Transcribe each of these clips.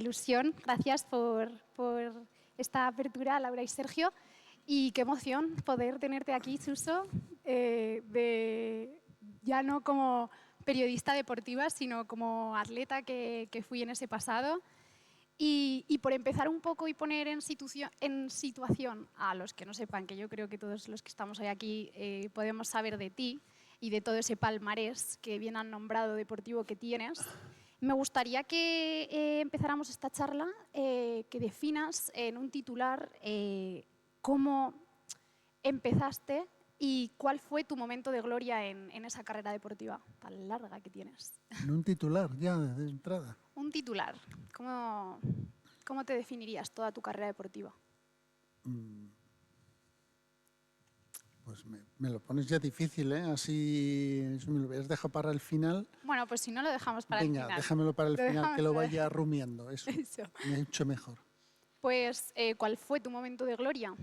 ilusión. Gracias por esta apertura, Laura y Sergio. Y qué emoción poder tenerte aquí, Suso, ya no como periodista deportiva, sino como atleta que fui en ese pasado. Y por empezar un poco y poner en situación a los que no sepan, que yo creo que todos los que estamos hoy aquí podemos saber de ti y de todo ese palmarés que bien han nombrado deportivo que tienes, me gustaría que empezáramos esta charla, que definas en un titular cómo empezaste y cuál fue tu momento de gloria en esa carrera deportiva tan larga que tienes. En un titular, ya de entrada. Un titular. ¿Cómo te definirías toda tu carrera deportiva? Pues me lo pones ya difícil, ¿eh? Así me lo hubieras dejado para el final. Bueno, pues si no, lo dejamos para el final. Venga, déjamelo para el final, que lo vaya rumiando. Eso. Me he hecho mejor. Pues, ¿cuál fue tu momento de gloria?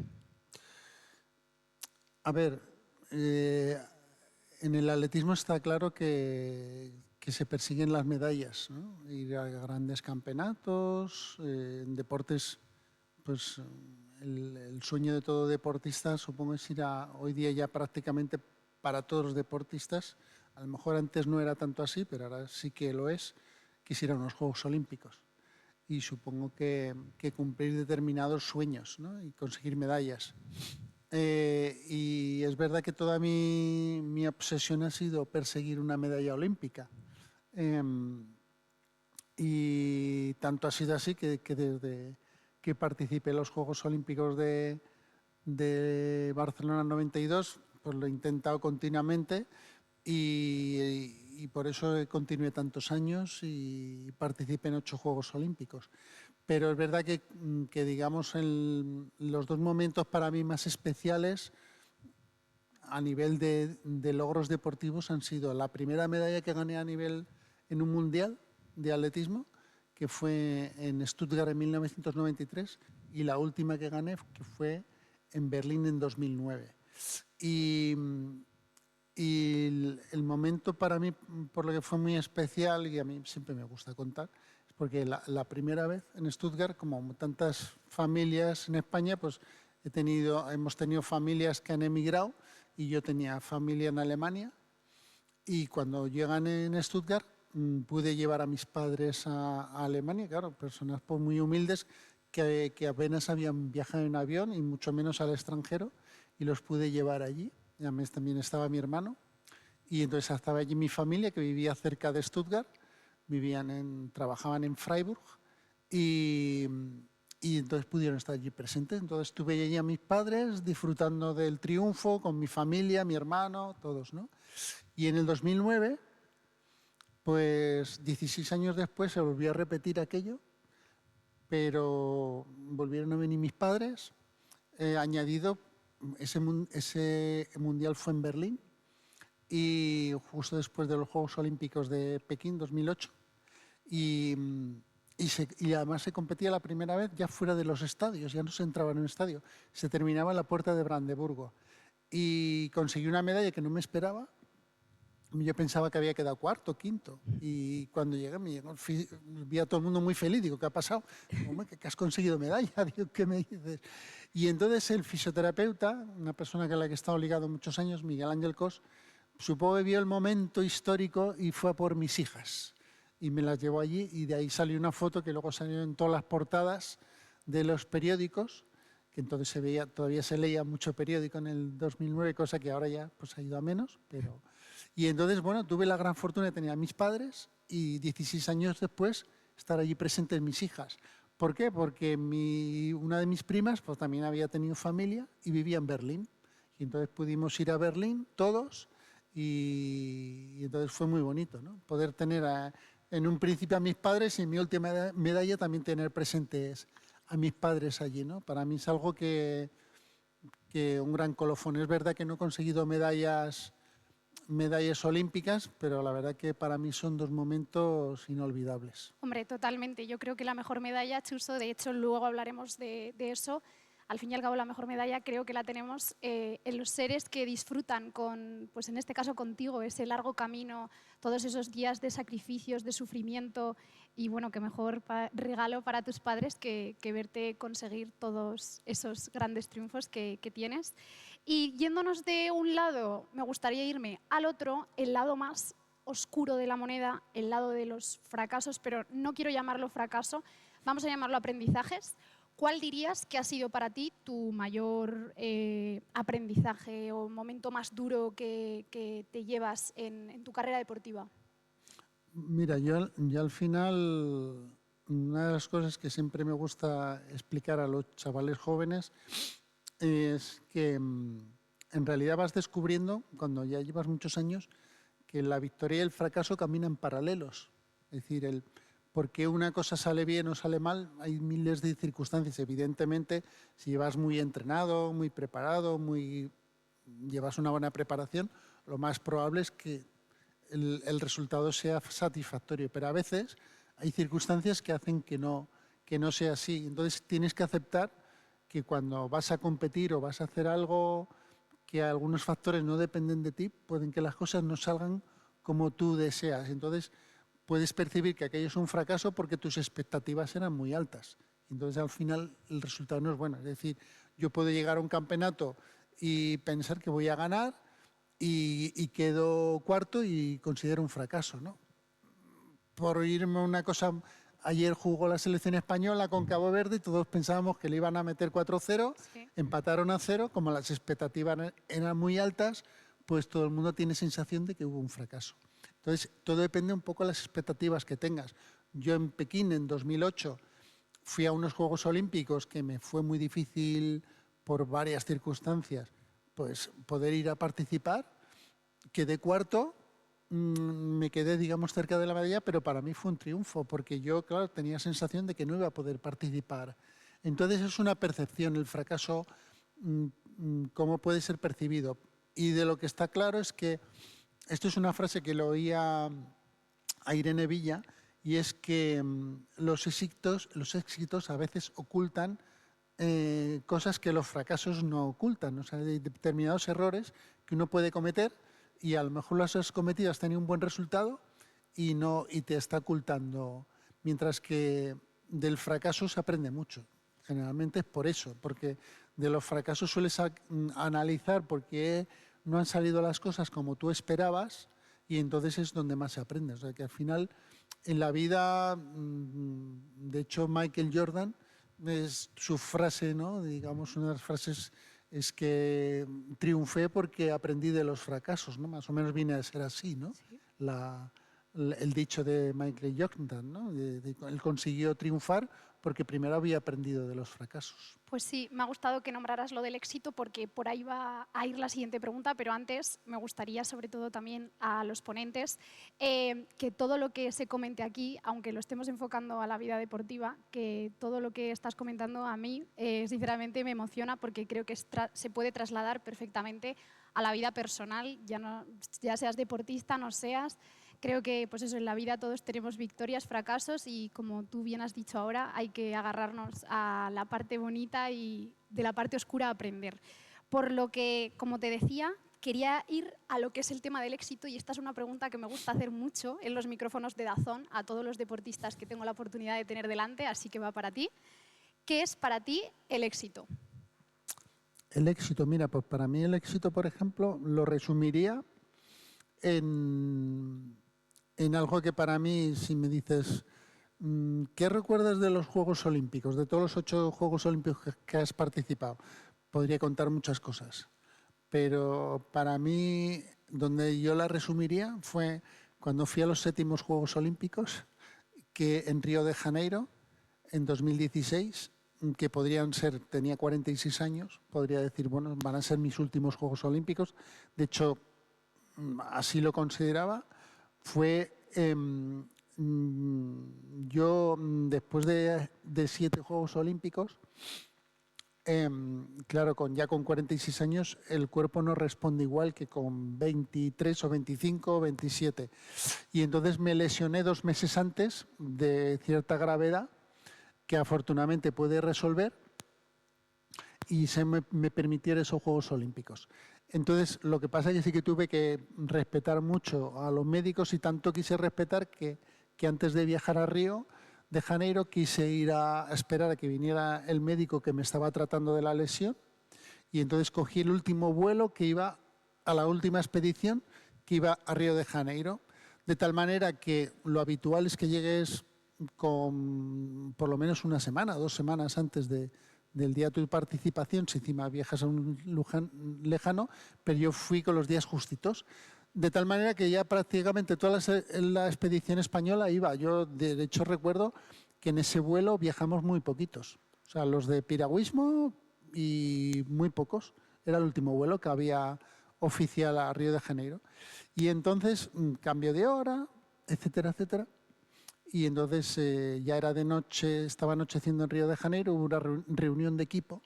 A ver, en el atletismo está claro que se persiguen las medallas, ¿no? Ir a grandes campeonatos, en deportes, pues el sueño de todo deportista supongo es ir hoy día ya prácticamente para todos los deportistas, a lo mejor antes no era tanto así, pero ahora sí que lo es, quisiera unos Juegos Olímpicos. Y supongo que cumplir determinados sueños, ¿no? Y conseguir medallas. Y es verdad que toda mi obsesión ha sido perseguir una medalla olímpica. Y tanto ha sido así que desde que participé en los Juegos Olímpicos de Barcelona 92, pues lo he intentado continuamente y por eso continué tantos años y participé en 8 Juegos Olímpicos. Pero es verdad que digamos, los dos momentos para mí más especiales a nivel de logros deportivos han sido la primera medalla que gané en un mundial de atletismo, que fue en Stuttgart en 1993, y la última que gané, que fue en Berlín en 2009. Y el momento para mí, por lo que fue muy especial, y a mí siempre me gusta contar, es porque la primera vez en Stuttgart, como tantas familias en España, pues hemos tenido familias que han emigrado y yo tenía familia en Alemania, y cuando llegan en Stuttgart pude llevar a mis padres a Alemania, claro, personas pues muy humildes que apenas habían viajado en avión y mucho menos al extranjero, y los pude llevar allí. Y además también estaba mi hermano, y entonces estaba allí mi familia que vivía cerca de Stuttgart, trabajaban en Freiburg, y entonces pudieron estar allí presentes. Entonces estuve allí a mis padres disfrutando del triunfo con mi familia, mi hermano, todos, ¿no? Y en el 2009, pues 16 años después se volvió a repetir aquello, pero volvieron a venir mis padres, añadido, ese mundial fue en Berlín, y justo después de los Juegos Olímpicos de Pekín 2008, y además se competía la primera vez ya fuera de los estadios, ya no se entraba en un estadio, se terminaba en la puerta de Brandeburgo, y conseguí una medalla que no me esperaba. Yo pensaba que había quedado cuarto, quinto, y cuando llegué vi a todo el mundo muy feliz. Digo, ¿qué ha pasado? Digo, ¿que has conseguido medalla? Digo, ¿qué me dices? Y entonces el fisioterapeuta, una persona con la que he estado ligado muchos años, Miguel Ángel Cos, supongo que vio el momento histórico y fue a por mis hijas. Y me las llevó allí, y de ahí salió una foto que luego salió en todas las portadas de los periódicos, que entonces todavía se leía mucho periódico en el 2009, cosa que ahora ya pues, ha ido a menos, pero... Y entonces, bueno, tuve la gran fortuna de tener a mis padres y 16 años después estar allí presentes mis hijas. ¿Por qué? Porque una de mis primas pues, también había tenido familia y vivía en Berlín. Y entonces pudimos ir a Berlín todos y entonces fue muy bonito, ¿no? Poder tener en un principio a mis padres y en mi última medalla también tener presentes a mis padres allí, ¿no? Para mí es algo que un gran colofón. Es verdad que no he conseguido medallas olímpicas, pero la verdad que para mí son dos momentos inolvidables. Hombre, totalmente. Yo creo que la mejor medalla, Chuso, de hecho luego hablaremos de eso, al fin y al cabo la mejor medalla creo que la tenemos en los seres que disfrutan pues en este caso contigo, ese largo camino, todos esos días de sacrificios, de sufrimiento, y bueno, qué mejor regalo para tus padres que verte conseguir todos esos grandes triunfos que tienes. Y yéndonos de un lado, me gustaría irme al otro, el lado más oscuro de la moneda, el lado de los fracasos, pero no quiero llamarlo fracaso, vamos a llamarlo aprendizajes. ¿Cuál dirías que ha sido para ti tu mayor aprendizaje o momento más duro que te llevas en tu carrera deportiva? Mira, yo al final, una de las cosas que siempre me gusta explicar a los chavales jóvenes es que en realidad vas descubriendo, cuando ya llevas muchos años, que la victoria y el fracaso caminan paralelos. Es decir, por qué una cosa sale bien o sale mal, hay miles de circunstancias. Evidentemente, si llevas muy entrenado, muy preparado, llevas una buena preparación, lo más probable es que el resultado sea satisfactorio. Pero a veces hay circunstancias que hacen que no sea así. Entonces tienes que aceptar que cuando vas a competir o vas a hacer algo que algunos factores no dependen de ti, pueden que las cosas no salgan como tú deseas. Entonces puedes percibir que aquello es un fracaso porque tus expectativas eran muy altas. Entonces al final el resultado no es bueno. Es decir, yo puedo llegar a un campeonato y pensar que voy a ganar y quedo cuarto y considero un fracaso, ¿no? Por irme a una cosa, ayer jugó la selección española con Cabo Verde y todos pensábamos que le iban a meter 4-0, Sí. empataron a 0, como las expectativas eran muy altas, pues todo el mundo tiene sensación de que hubo un fracaso. Entonces, todo depende un poco de las expectativas que tengas. Yo en Pekín, en 2008, fui a unos Juegos Olímpicos que me fue muy difícil por varias circunstancias, pues poder ir a participar. Quedé cuarto, me quedé, digamos, cerca de la medalla, pero para mí fue un triunfo, porque yo, claro, tenía sensación de que no iba a poder participar. Entonces es una percepción, el fracaso, cómo puede ser percibido. Y de lo que está claro es que, esto es una frase que lo oía a Irene Villa, y es que los éxitos a veces ocultan cosas que los fracasos no ocultan. O sea, hay determinados errores que uno puede cometer y a lo mejor los has cometido, has tenido un buen resultado y te está ocultando. Mientras que del fracaso se aprende mucho. Generalmente es por eso, porque de los fracasos sueles analizar por qué no han salido las cosas como tú esperabas y entonces es donde más se aprende. O sea, que al final en la vida, de hecho Michael Jordan, es su frase, ¿no? Digamos, una de las frases es que triunfé porque aprendí de los fracasos, ¿no? Más o menos viene a ser así, ¿no? Sí. El dicho de Michael Jordan, ¿no? Él consiguió triunfar porque primero había aprendido de los fracasos. Pues sí, me ha gustado que nombraras lo del éxito porque por ahí va a ir la siguiente pregunta, pero antes me gustaría, sobre todo también a los ponentes, que todo lo que se comente aquí, aunque lo estemos enfocando a la vida deportiva, que todo lo que estás comentando a mí, sinceramente, me emociona porque creo que se puede trasladar perfectamente a la vida personal, ya seas deportista, no seas. Creo que pues eso, en la vida todos tenemos victorias, fracasos y como tú bien has dicho ahora, hay que agarrarnos a la parte bonita y de la parte oscura aprender. Por lo que, como te decía, quería ir a lo que es el tema del éxito y esta es una pregunta que me gusta hacer mucho en los micrófonos de DAZN a todos los deportistas que tengo la oportunidad de tener delante, así que va para ti. ¿Qué es para ti el éxito? El éxito, mira, pues para mí el éxito, por ejemplo, lo resumiría en algo que para mí, si me dices, ¿qué recuerdas de los Juegos Olímpicos, de todos los 8 Juegos Olímpicos que has participado? Podría contar muchas cosas, pero para mí, donde yo la resumiría fue cuando fui a los 7º Juegos Olímpicos, que en Río de Janeiro, en 2016, que podrían ser, tenía 46 años, podría decir, bueno, van a ser mis últimos Juegos Olímpicos. De hecho, así lo consideraba. Fue yo, después de 7 Juegos Olímpicos, claro, ya con 46 años, el cuerpo no responde igual que con 23 o 25 o 27. Y entonces me lesioné 2 meses antes de cierta gravedad, que afortunadamente pude resolver y me permitiera esos Juegos Olímpicos. Entonces, lo que pasa es que sí que tuve que respetar mucho a los médicos y tanto quise respetar que que antes de viajar a Río de Janeiro quise ir a esperar a que viniera el médico que me estaba tratando de la lesión, y entonces cogí el último vuelo que iba a la última expedición que iba a Río de Janeiro, de tal manera que lo habitual es que llegues con por lo menos una semana, 2 semanas antes del día de tu participación, si encima viajas a un lugar lejano, pero yo fui con los días justitos. De tal manera que ya prácticamente toda la expedición española iba. Yo, de hecho, recuerdo que en ese vuelo viajamos muy poquitos. O sea, los de piragüismo y muy pocos. Era el último vuelo que había oficial a Río de Janeiro. Y entonces, cambio de hora, etcétera, etcétera. Y entonces ya era de noche, estaba anocheciendo en Río de Janeiro, hubo una reunión de equipo.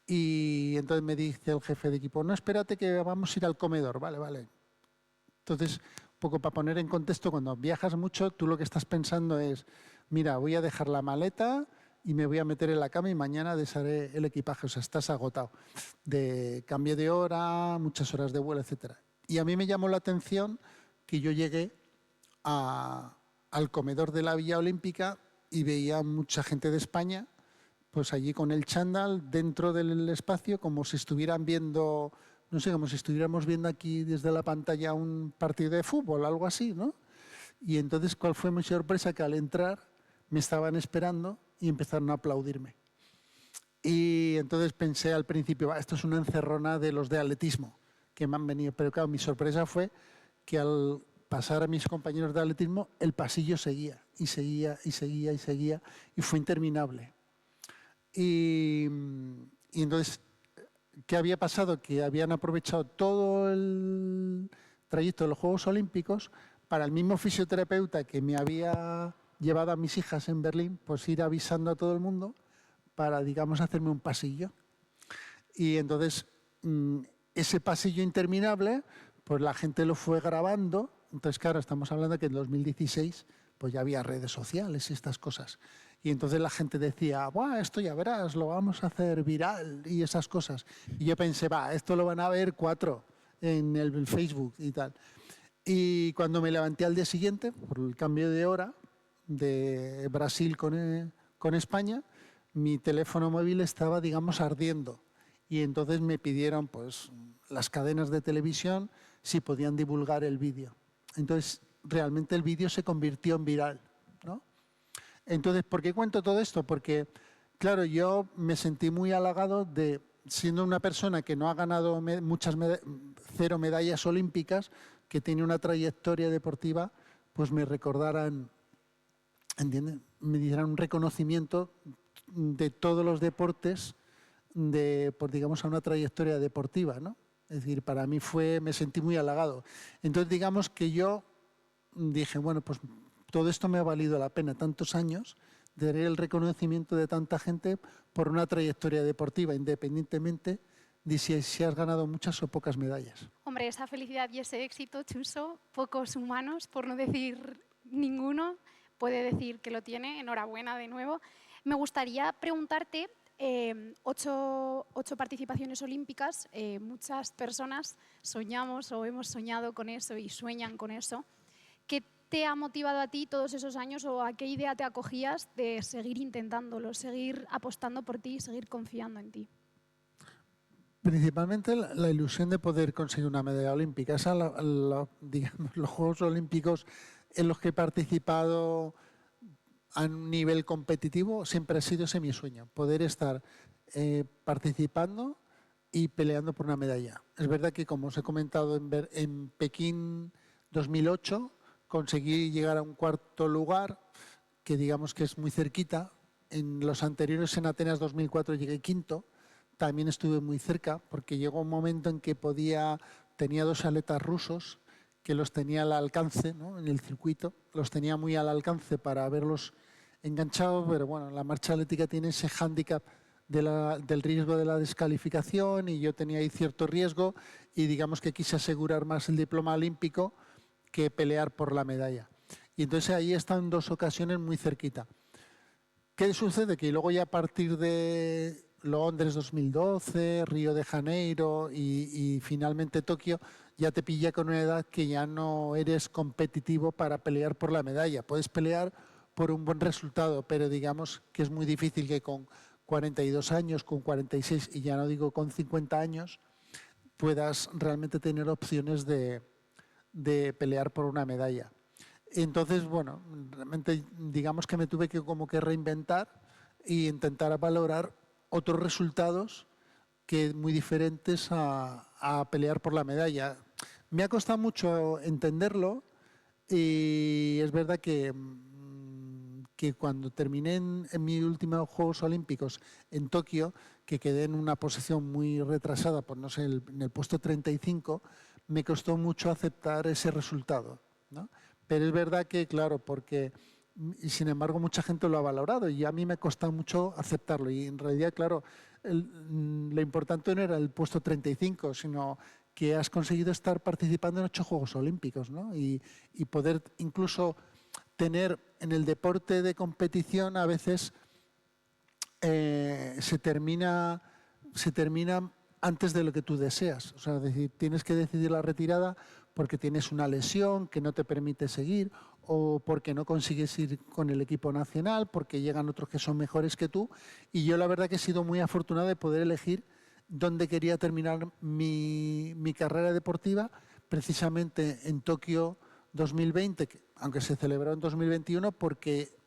Y entonces me dice el jefe de equipo, no, espérate que vamos a ir al comedor. Vale, vale. Entonces, un poco para poner en contexto, cuando viajas mucho, tú lo que estás pensando es, mira, voy a dejar la maleta y me voy a meter en la cama y mañana desharé el equipaje. O sea, estás agotado de cambio de hora, muchas horas de vuelo, etcétera. Y a mí me llamó la atención que yo llegué al comedor de la Villa Olímpica y veía mucha gente de España, pues allí con el chándal dentro del espacio, como si estuvieran viendo, no sé, como si estuviéramos viendo aquí desde la pantalla un partido de fútbol, algo así, ¿no? Y entonces, ¿cuál fue mi sorpresa? Que al entrar me estaban esperando y empezaron a aplaudirme. Y entonces pensé al principio, esto es una encerrona de los de atletismo que me han venido. Pero claro, mi sorpresa fue que al pasar a mis compañeros de atletismo, el pasillo seguía y seguía y seguía y seguía y fue interminable. Y entonces, ¿qué había pasado? Que habían aprovechado todo el trayecto de los Juegos Olímpicos para el mismo fisioterapeuta que me había llevado a mis hijas en Berlín, pues ir avisando a todo el mundo para, digamos, hacerme un pasillo. Y entonces, ese pasillo interminable, pues la gente lo fue grabando. Entonces, claro, estamos hablando que en 2016 pues ya había redes sociales y estas cosas. Y entonces la gente decía, ¡buah, esto ya verás, lo vamos a hacer viral! Y esas cosas. Y yo pensé, esto lo van a ver 4 en el Facebook y tal. Y cuando me levanté al día siguiente, por el cambio de hora de Brasil con España, mi teléfono móvil estaba, digamos, ardiendo. Y entonces me pidieron, pues, las cadenas de televisión si podían divulgar el vídeo. Entonces, realmente el vídeo se convirtió en viral, ¿no? Entonces, ¿por qué cuento todo esto? Porque, claro, yo me sentí muy halagado de, siendo una persona que no ha ganado muchas 0 medallas olímpicas, que tiene una trayectoria deportiva, pues me recordaran, ¿entiendes? Me dieran un reconocimiento de todos los deportes, pues digamos, a una trayectoria deportiva, ¿no? Es decir, para mí me sentí muy halagado. Entonces, digamos que yo dije, bueno, pues todo esto me ha valido la pena, tantos años de tener el reconocimiento de tanta gente por una trayectoria deportiva, independientemente de si has ganado muchas o pocas medallas. Hombre, esa felicidad y ese éxito, Chuso, pocos humanos, por no decir ninguno, puede decir que lo tiene. Enhorabuena de nuevo. Me gustaría preguntarte, 8 participaciones olímpicas, muchas personas soñamos o hemos soñado con eso y sueñan con eso. ¿Qué te ha motivado a ti todos esos años o a qué idea te acogías de seguir intentándolo, seguir apostando por ti y seguir confiando en ti? Principalmente la ilusión de poder conseguir una medalla olímpica. Digamos, los Juegos Olímpicos en los que he participado a un nivel competitivo siempre ha sido ese mi sueño, poder estar participando y peleando por una medalla. Es verdad que, como os he comentado, en Pekín 2008 conseguí llegar a un 4º lugar, que digamos que es muy cerquita. En los anteriores, en Atenas 2004, llegué 5º. También estuve muy cerca, porque llegó un momento en que tenía 2 atletas rusos que los tenía al alcance, ¿no? En el circuito, los tenía muy al alcance para haberlos enganchado, pero bueno, la marcha atlética tiene ese hándicap del riesgo de la descalificación y yo tenía ahí cierto riesgo y digamos que quise asegurar más el diploma olímpico que pelear por la medalla. Y entonces ahí están 2 ocasiones muy cerquita. ¿Qué sucede? Que luego ya a partir de Londres 2012, Río de Janeiro y finalmente Tokio, ya te pilla con una edad que ya no eres competitivo para pelear por la medalla. Puedes pelear por un buen resultado, pero digamos que es muy difícil que con 42 años, con 46 y ya no digo con 50 años, puedas realmente tener opciones de pelear por una medalla. Entonces, bueno, realmente digamos que me tuve que como que reinventar e intentar valorar otros resultados que muy diferentes a pelear por la medalla. Me ha costado mucho entenderlo y es verdad que cuando terminé en mis últimos Juegos Olímpicos en Tokio, que quedé en una posición muy retrasada, pues no sé, en el puesto 35, me costó mucho aceptar ese resultado, ¿no? Pero es verdad que, claro, porque, y sin embargo, mucha gente lo ha valorado y a mí me ha costado mucho aceptarlo. Y en realidad, claro, lo importante no era el puesto 35, sino que has conseguido estar participando en 8 Juegos Olímpicos, ¿no? Y poder incluso tener en el deporte de competición a veces se termina antes de lo que tú deseas. O sea, es decir, tienes que decidir la retirada porque tienes una lesión que no te permite seguir o porque no consigues ir con el equipo nacional, porque llegan otros que son mejores que tú. Y yo la verdad que he sido muy afortunado de poder elegir dónde quería terminar mi carrera deportiva, precisamente en Tokio 2020, aunque se celebró en 2021, porque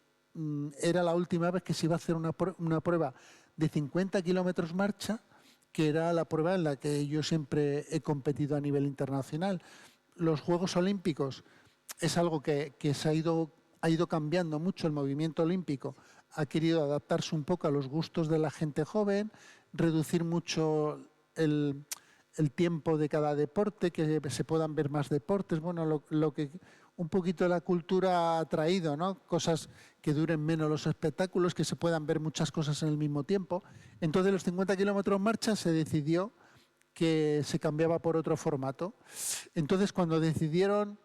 era la última vez que se iba a hacer una prueba de 50 kilómetros marcha, que era la prueba en la que yo siempre he competido a nivel internacional. Los Juegos Olímpicos es algo que ha ido cambiando mucho. El movimiento olímpico ha querido adaptarse un poco a los gustos de la gente joven, reducir mucho el tiempo de cada deporte, que se puedan ver más deportes. Bueno, lo que un poquito la cultura ha traído, ¿no? Cosas que duren menos los espectáculos, que se puedan ver muchas cosas en el mismo tiempo. Entonces, los 50 kilómetros marcha se decidió que se cambiaba por otro formato. Entonces, cuando decidieron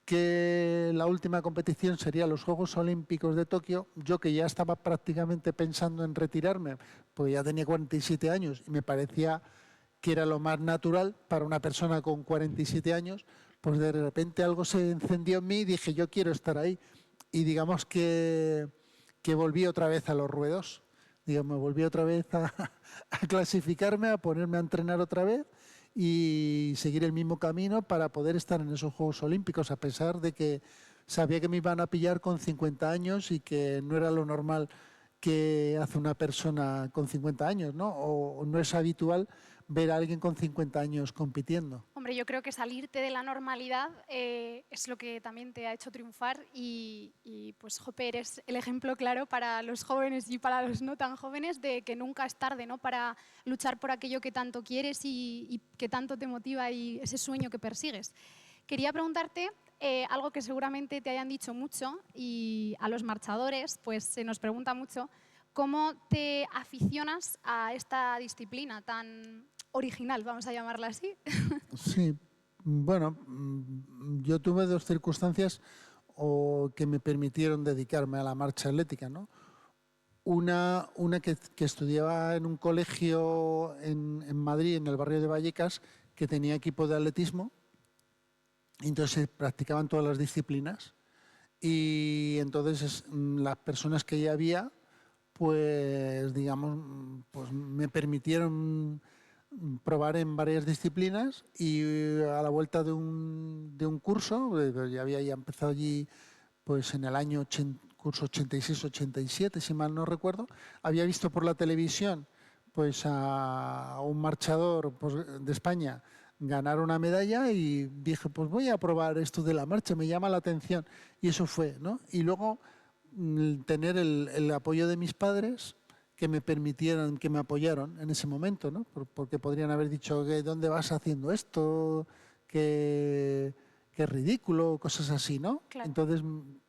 que la última competición sería los Juegos Olímpicos de Tokio, yo que ya estaba prácticamente pensando en retirarme, porque ya tenía 47 años y me parecía que era lo más natural para una persona con 47 años, pues de repente algo se encendió en mí y dije, yo quiero estar ahí. Y digamos que volví otra vez a los ruedos. Digamos, volví otra vez a clasificarme, a ponerme a entrenar otra vez y seguir el mismo camino para poder estar en esos Juegos Olímpicos, a pesar de que sabía que me iban a pillar con 50 años y que no era lo normal que hace una persona con 50 años, ¿no? O no es habitual ver a alguien con 50 años compitiendo. Hombre, yo creo que salirte de la normalidad es lo que también te ha hecho triunfar y pues, Jope, eres el ejemplo claro para los jóvenes y para los no tan jóvenes de que nunca es tarde, ¿no? Para luchar por aquello que tanto quieres y que tanto te motiva y ese sueño que persigues. Quería preguntarte algo que seguramente te hayan dicho mucho y a los marchadores pues se nos pregunta mucho, ¿cómo te aficionas a esta disciplina tan original, vamos a llamarla así? Sí, bueno, yo tuve 2 circunstancias que me permitieron dedicarme a la marcha atlética, ¿no? Una que estudiaba en un colegio en Madrid, en el barrio de Vallecas, que tenía equipo de atletismo, y entonces se practicaban todas las disciplinas. Y entonces las personas que ya había, pues digamos, pues me permitieron probar en varias disciplinas y a la vuelta de un curso, ya había ya empezado allí pues en el año curso 86-87, si mal no recuerdo, había visto por la televisión pues a un marchador pues, de España ganar una medalla y dije, pues voy a probar esto de la marcha, me llama la atención. Y eso fue, ¿no? Y luego tener el apoyo de mis padres que me permitieran, que me apoyaron en ese momento, ¿no? Porque podrían haber dicho, ¿dónde vas haciendo esto? Qué ridículo, cosas así, ¿no? Claro. Entonces,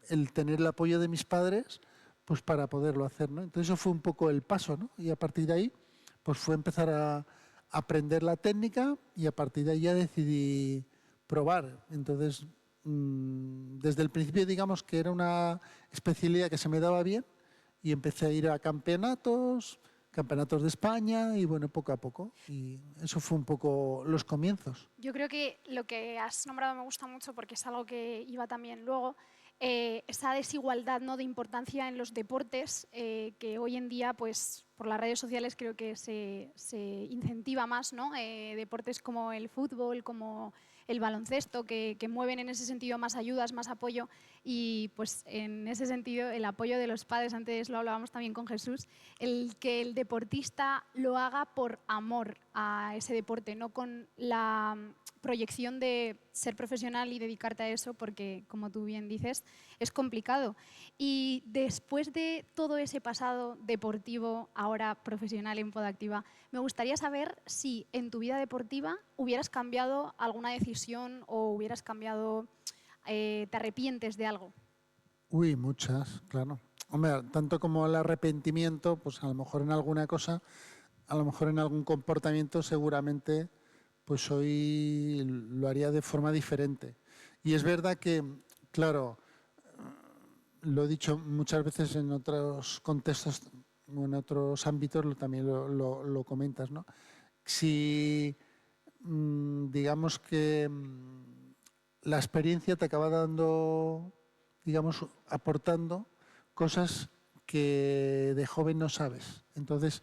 el tener el apoyo de mis padres, pues para poderlo hacer, ¿no? Entonces, eso fue un poco el paso, ¿no? Y a partir de ahí, pues fue empezar a aprender la técnica y a partir de ahí ya decidí probar. Entonces, desde el principio, digamos que era una especialidad que se me daba bien y empecé a ir a campeonatos campeonatos de España y bueno, poco a poco. Y eso fue un poco los comienzos. Yo creo que lo que has nombrado me gusta mucho porque es algo que iba también luego. Esa desigualdad, ¿no?, de importancia en los deportes, que hoy en día, pues, por las redes sociales creo que se incentiva más, ¿no? Deportes como el fútbol, como el baloncesto, que mueven en ese sentido más ayudas, más apoyo, y pues en ese sentido el apoyo de los padres, antes lo hablábamos también con Jesús, el que el deportista lo haga por amor a ese deporte, no con la proyección de ser profesional y dedicarte a eso, porque, como tú bien dices, es complicado. Y después de todo ese pasado deportivo, ahora profesional en Podactiva, me gustaría saber si en tu vida deportiva hubieras cambiado alguna decisión o hubieras cambiado, te arrepientes de algo. Uy, muchas, claro. Hombre, tanto como el arrepentimiento, pues a lo mejor en alguna cosa, a lo mejor en algún comportamiento seguramente pues hoy lo haría de forma diferente. Y es verdad que, claro, lo he dicho muchas veces en otros contextos o en otros ámbitos, también lo comentas, ¿no? Si digamos que la experiencia te acaba dando, digamos, aportando cosas que de joven no sabes. Entonces,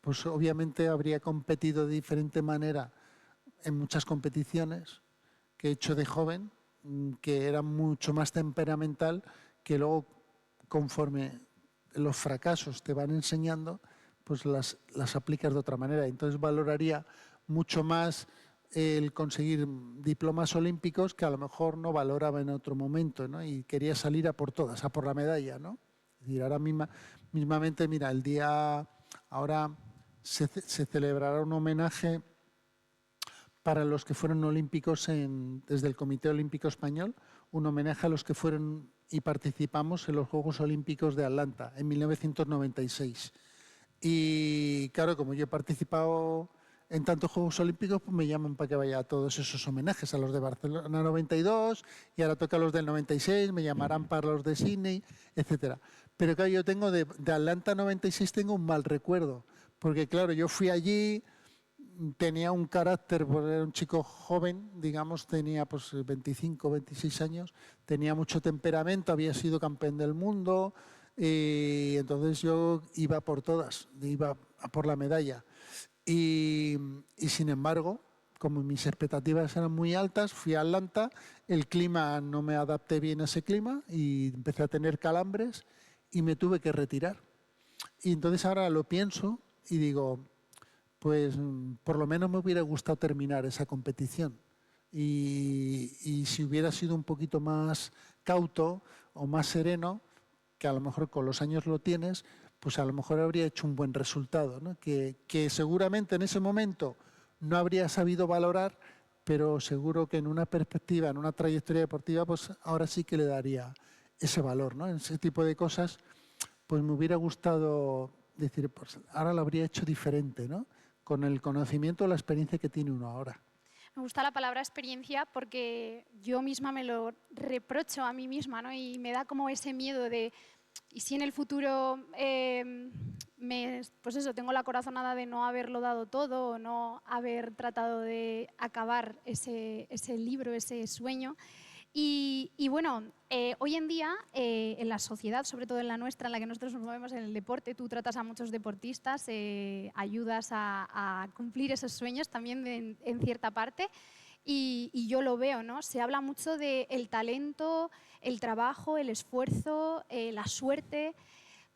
pues obviamente habría competido de diferente manera en muchas competiciones que he hecho de joven, que era mucho más temperamental, que luego conforme los fracasos te van enseñando, pues las aplicas de otra manera. Entonces valoraría mucho más el conseguir diplomas olímpicos que a lo mejor no valoraba en otro momento, ¿no? Y quería salir a por todas, a por la medalla, ¿no? Es decir, ahora mismamente, mira, el día, ahora se celebrará un homenaje para los que fueron olímpicos desde el Comité Olímpico Español, un homenaje a los que fueron y participamos en los Juegos Olímpicos de Atlanta en 1996. Y claro, como yo he participado en tantos Juegos Olímpicos, pues me llaman para que vaya a todos esos homenajes, a los de Barcelona 92 y ahora toca los del 96, me llamarán para los de Sydney, etcétera. Pero claro, yo tengo de Atlanta 96 tengo un mal recuerdo, porque claro, yo fui allí, tenía un carácter, porque era un chico joven, digamos, tenía pues 25, 26 años, tenía mucho temperamento, había sido campeón del mundo y entonces yo iba por todas, iba a por la medalla. Y sin embargo, como mis expectativas eran muy altas, fui a Atlanta, el clima, no me adapté bien a ese clima y empecé a tener calambres y me tuve que retirar. Y entonces ahora lo pienso y digo, pues por lo menos me hubiera gustado terminar esa competición. Y si hubiera sido un poquito más cauto o más sereno, que a lo mejor con los años lo tienes, pues a lo mejor habría hecho un buen resultado, ¿no? Que seguramente en ese momento no habría sabido valorar, pero seguro que en una perspectiva, en una trayectoria deportiva, pues ahora sí que le daría ese valor, ¿no? En ese tipo de cosas, pues me hubiera gustado decir, pues ahora lo habría hecho diferente, ¿no? Con el conocimiento o la experiencia que tiene uno ahora. Me gusta la palabra experiencia porque yo misma me lo reprocho a mí misma, ¿no? Y me da como ese miedo de, ¿y si en el futuro pues eso, tengo la corazonada de no haberlo dado todo o no haber tratado de acabar ese libro, ese sueño? Y bueno, hoy en día, en la sociedad, sobre todo en la nuestra, en la que nosotros nos movemos en el deporte, tú tratas a muchos deportistas, ayudas a cumplir esos sueños también en cierta parte. Y yo lo veo, ¿no? Se habla mucho del talento, el trabajo, el esfuerzo, la suerte.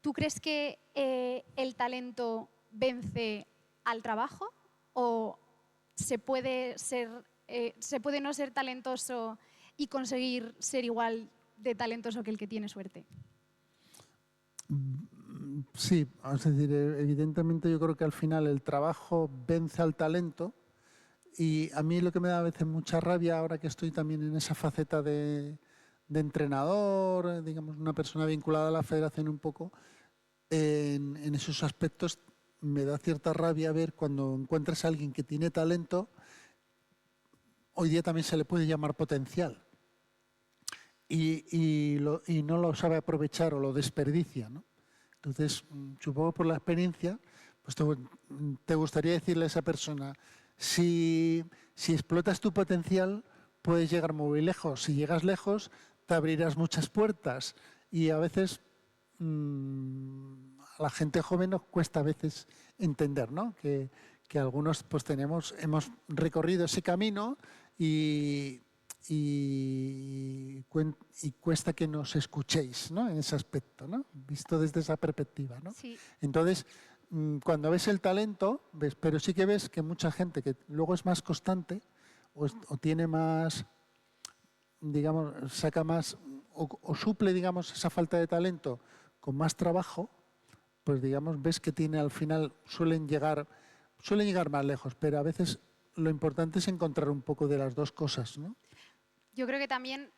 ¿Tú crees que el talento vence al trabajo o se puede no ser talentoso y conseguir ser igual de talentoso que el que tiene suerte? Sí, es decir, evidentemente yo creo que al final el trabajo vence al talento y a mí lo que me da a veces mucha rabia ahora que estoy también en esa faceta de entrenador, digamos, una persona vinculada a la federación un poco, en esos aspectos me da cierta rabia ver cuando encuentras a alguien que tiene talento, hoy día también se le puede llamar potencial. Y no lo sabe aprovechar o lo desperdicia, ¿no? Entonces, supongo por la experiencia, pues te gustaría decirle a esa persona, si explotas tu potencial, puedes llegar muy lejos. Si llegas lejos, te abrirás muchas puertas. Y a veces a la gente joven nos cuesta a veces entender, ¿no? Que algunos pues hemos recorrido ese camino y cuesta que nos escuchéis, ¿no? En ese aspecto, ¿no? Visto desde esa perspectiva, ¿no? Sí. Entonces, cuando ves el talento, ves, pero sí que ves que mucha gente que luego es más constante o tiene más, digamos, saca más o suple, digamos, esa falta de talento con más trabajo, pues digamos, ves que tiene al final, suelen llegar más lejos, pero a veces lo importante es encontrar un poco de las dos cosas, ¿no? Yo creo que también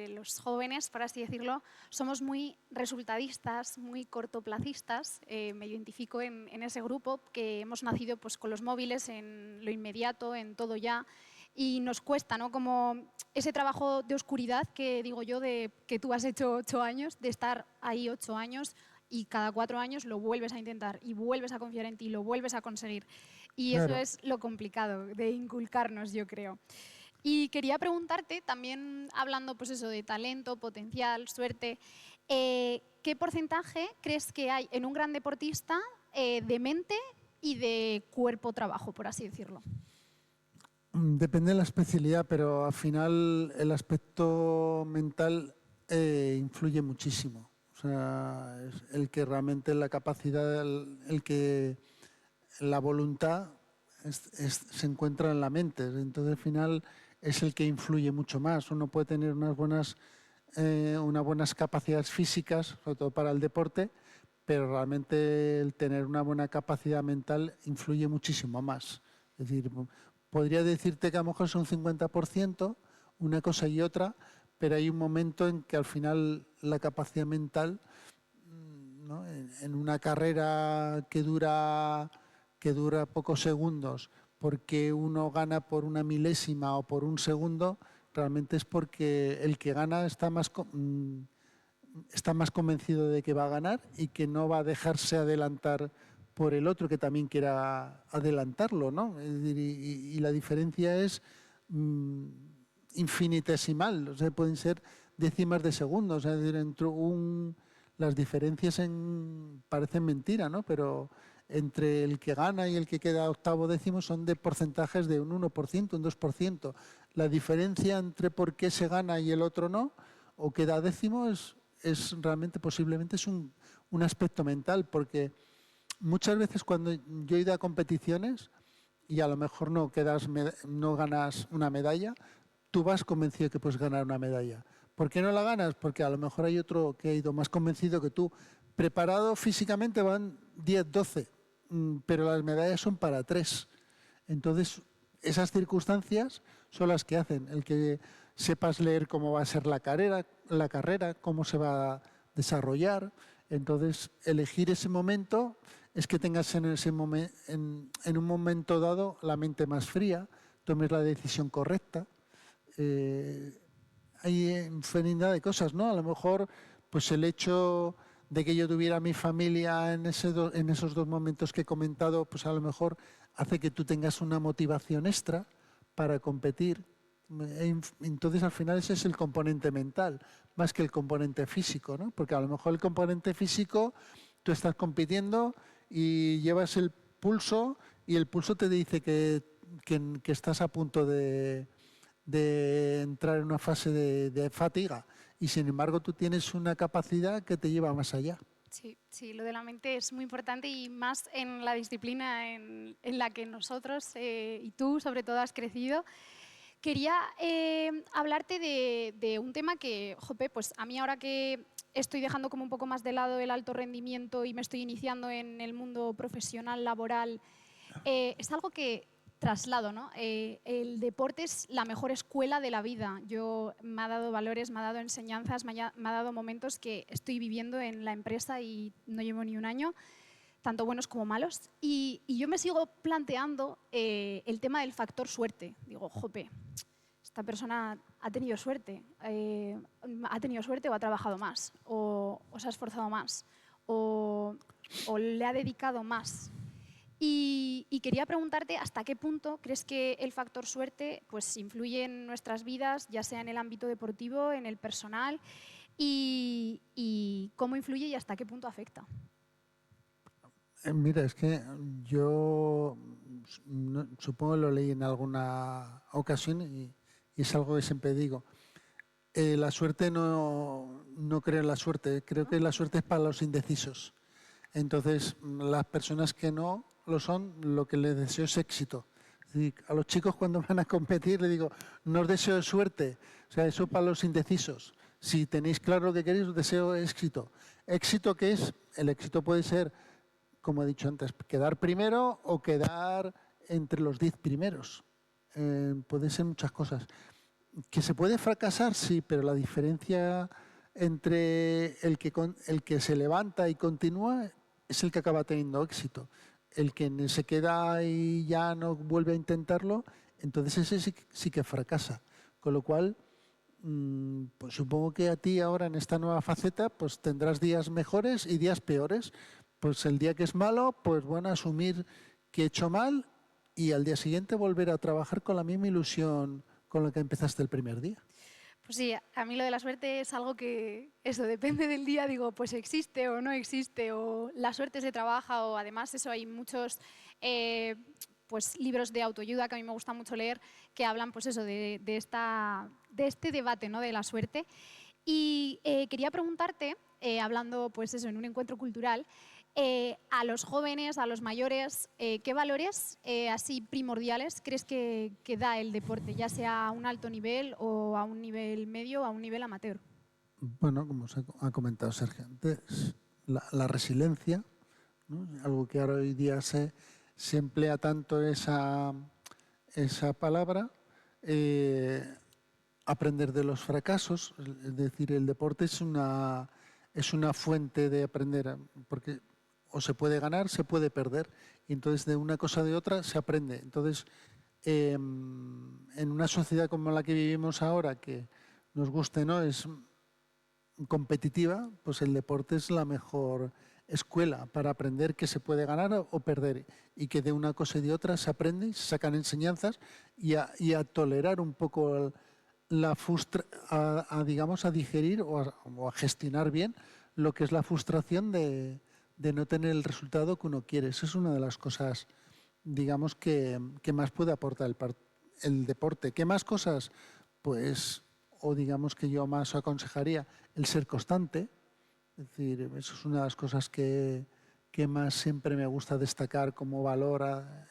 los jóvenes, por así decirlo, somos muy resultadistas, muy cortoplacistas. Me identifico en ese grupo que hemos nacido pues, con los móviles en lo inmediato, en todo ya. Y nos cuesta, ¿no? Como ese trabajo de oscuridad que digo yo, de que tú has hecho 8 años, de estar ahí 8 años y cada 4 años lo vuelves a intentar y vuelves a confiar en ti, lo vuelves a conseguir. Y eso Claro. es lo complicado de inculcarnos, yo creo. Y quería preguntarte, también hablando pues eso, de talento, potencial, suerte, ¿qué porcentaje crees que hay en un gran deportista de mente y de cuerpo-trabajo, por así decirlo? Depende de la especialidad, pero al final el aspecto mental influye muchísimo. O sea, es el que realmente la capacidad, el que la voluntad se encuentra en la mente. Entonces al final es el que influye mucho más. Uno puede tener unas buenas capacidades físicas, sobre todo para el deporte, pero realmente el tener una buena capacidad mental influye muchísimo más. Es decir, podría decirte que a lo mejor es un 50%, una cosa y otra, pero hay un momento en que al final la capacidad mental, ¿no? En una carrera que dura pocos segundos, porque uno gana por una milésima o por un segundo, realmente es porque el que gana está más convencido de que va a ganar y que no va a dejarse adelantar por el otro que también quiera adelantarlo, ¿no? Es decir, y la diferencia es infinitesimal, o sea, pueden ser décimas de segundos, es decir, las diferencias parecen mentira, ¿no? Pero entre el que gana y el que queda octavo décimo son de porcentajes de un 1%, un 2%. La diferencia entre por qué se gana y el otro no, o queda décimo, es realmente posiblemente es un aspecto mental, porque muchas veces cuando yo he ido a competiciones y a lo mejor no ganas una medalla, tú vas convencido de que puedes ganar una medalla. ¿Por qué no la ganas? Porque a lo mejor hay otro que ha ido más convencido que tú. Preparado físicamente van 10, 12, pero las medallas son para 3. Entonces, esas circunstancias son las que hacen el que sepas leer cómo va a ser la carrera, cómo se va a desarrollar. Entonces, elegir ese momento es que tengas en un momento dado la mente más fría, tomes la decisión correcta. Hay infinidad de cosas, ¿no? A lo mejor, pues el hecho de que yo tuviera mi familia en esos 2 momentos que he comentado, pues a lo mejor hace que tú tengas una motivación extra para competir. Entonces, al final, ese es el componente mental, más que el componente físico, ¿no? Porque a lo mejor el componente físico, tú estás compitiendo y llevas el pulso y el pulso te dice que estás a punto de entrar en una fase de fatiga y sin embargo tú tienes una capacidad que te lleva más allá. Sí, sí, lo de la mente es muy importante y más en la disciplina en la que nosotros y tú sobre todo has crecido. Quería hablarte de un tema que, jope, pues a mí ahora que estoy dejando como un poco más de lado el alto rendimiento y me estoy iniciando en el mundo profesional, laboral, es algo que traslado, ¿no? El deporte es la mejor escuela de la vida. Me ha dado valores, me ha dado enseñanzas, me ha dado momentos que estoy viviendo en la empresa y no llevo ni un año, tanto buenos como malos. Y yo me sigo planteando el tema del factor suerte. Digo, jope, esta persona ha tenido suerte o ha trabajado más, o se ha esforzado más, o le ha dedicado más. Y quería preguntarte hasta qué punto crees que el factor suerte pues, influye en nuestras vidas, ya sea en el ámbito deportivo, en el personal, y cómo influye y hasta qué punto afecta. Mira, es que yo supongo que lo leí en alguna ocasión y es algo que siempre digo. La suerte no creo en la suerte, creo que la suerte es para los indecisos. Entonces, las personas que no lo son, lo que les deseo es éxito. Es decir, a los chicos cuando van a competir les digo, no os deseo suerte, o sea, eso para los indecisos. Si tenéis claro lo que queréis, os deseo éxito. ¿Éxito qué es? El éxito puede ser, como he dicho antes, quedar primero o quedar entre los 10 primeros. Puede ser muchas cosas. ¿Que se puede fracasar? Sí, pero la diferencia entre el que se levanta y continúa es el que acaba teniendo éxito. El que se queda y ya no vuelve a intentarlo, entonces ese sí que fracasa. Con lo cual, pues supongo que a ti ahora en esta nueva faceta pues tendrás días mejores y días peores. Pues el día que es malo, pues bueno, asumir que he hecho mal y al día siguiente volver a trabajar con la misma ilusión con la que empezaste el primer día. Pues sí, a mí lo de la suerte es algo que, eso, depende del día, digo, pues existe o no existe, o la suerte se trabaja, o además eso, hay muchos pues, libros de autoayuda que a mí me gusta mucho leer que hablan pues eso, de este debate, ¿no?, de la suerte. Y quería preguntarte, hablando pues eso, en un encuentro cultural, a los jóvenes, a los mayores, ¿qué valores así primordiales crees que da el deporte, ya sea a un alto nivel o a un nivel medio o a un nivel amateur? Bueno, como se ha comentado Sergio antes, la resiliencia, ¿no? Algo que ahora hoy día se emplea tanto esa palabra, aprender de los fracasos, es decir, el deporte es una fuente de aprender, porque o se puede ganar, se puede perder, y entonces de una cosa o de otra se aprende. Entonces, en una sociedad como la que vivimos ahora, que nos guste, ¿no?, es competitiva, pues el deporte es la mejor escuela para aprender que se puede ganar o perder y que de una cosa y de otra se aprende, se sacan enseñanzas y a tolerar un poco la digamos, a digerir o a gestionar bien lo que es la frustración de no tener el resultado que uno quiere. Esa es una de las cosas, digamos, que más puede aportar el deporte. ¿Qué más cosas? Pues, o digamos que yo más aconsejaría el ser constante. Es decir, eso es una de las cosas que más siempre me gusta destacar como valor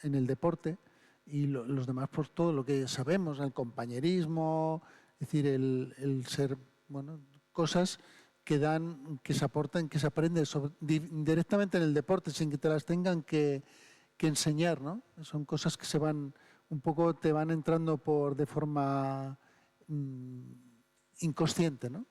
en el deporte. Y los demás, por todo lo que sabemos, el compañerismo, es decir, el ser, bueno, cosas que dan, que se aportan, que se aprenden directamente en el deporte sin que te las tengan que enseñar, ¿no? Son cosas que se van, un poco te van entrando de forma inconsciente, ¿no?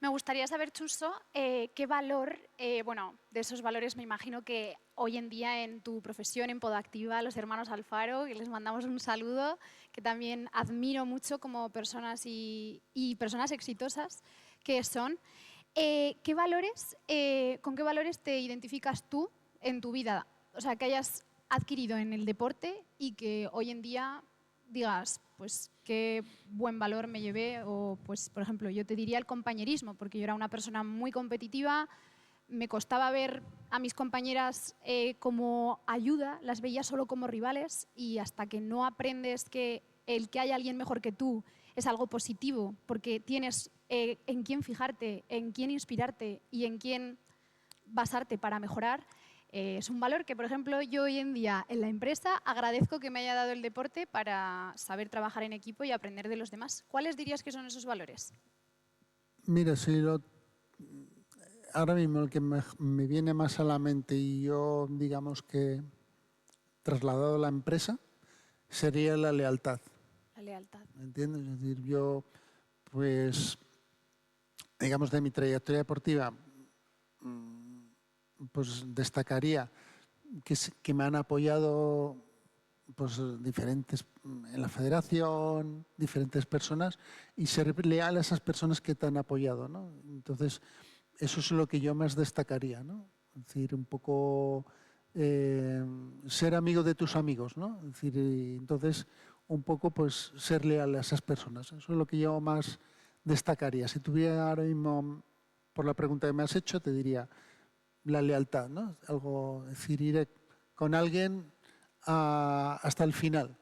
Me gustaría saber, Chuso, qué valor, bueno, de esos valores me imagino que hoy en día en tu profesión, en Podactiva, los hermanos Alfaro, que les mandamos un saludo, que también admiro mucho como personas y personas exitosas que son. ¿Qué valores, con qué valores te identificas tú en tu vida? O sea, que hayas adquirido en el deporte y que hoy en día digas, pues qué buen valor me llevé, o pues por ejemplo yo te diría el compañerismo, porque yo era una persona muy competitiva, me costaba ver a mis compañeras como ayuda, las veía solo como rivales, y hasta que no aprendes que el que haya alguien mejor que tú es algo positivo, porque tienes en quién fijarte, en quién inspirarte y en quién basarte para mejorar. Es un valor que, por ejemplo, yo hoy en día en la empresa agradezco que me haya dado el deporte para saber trabajar en equipo y aprender de los demás. ¿Cuáles dirías que son esos valores? Mira, ahora mismo el que me viene más a la mente y yo, digamos que trasladado a la empresa, sería la lealtad. La lealtad. ¿Me entiendes? Es decir, yo, pues, digamos, de mi trayectoria deportiva, pues destacaría que me han apoyado pues diferentes en la federación, diferentes personas, y ser leal a esas personas que te han apoyado, ¿no? Entonces, eso es lo que yo más destacaría, ¿no? Es decir, un poco ser amigo de tus amigos, ¿no? Es decir, entonces un poco pues ser leal a esas personas. Eso es lo que yo más destacaría. Si tuviera ahora mismo, por la pregunta que me has hecho, te diría la lealtad, ¿no? Algo, es decir, ir con alguien hasta el final,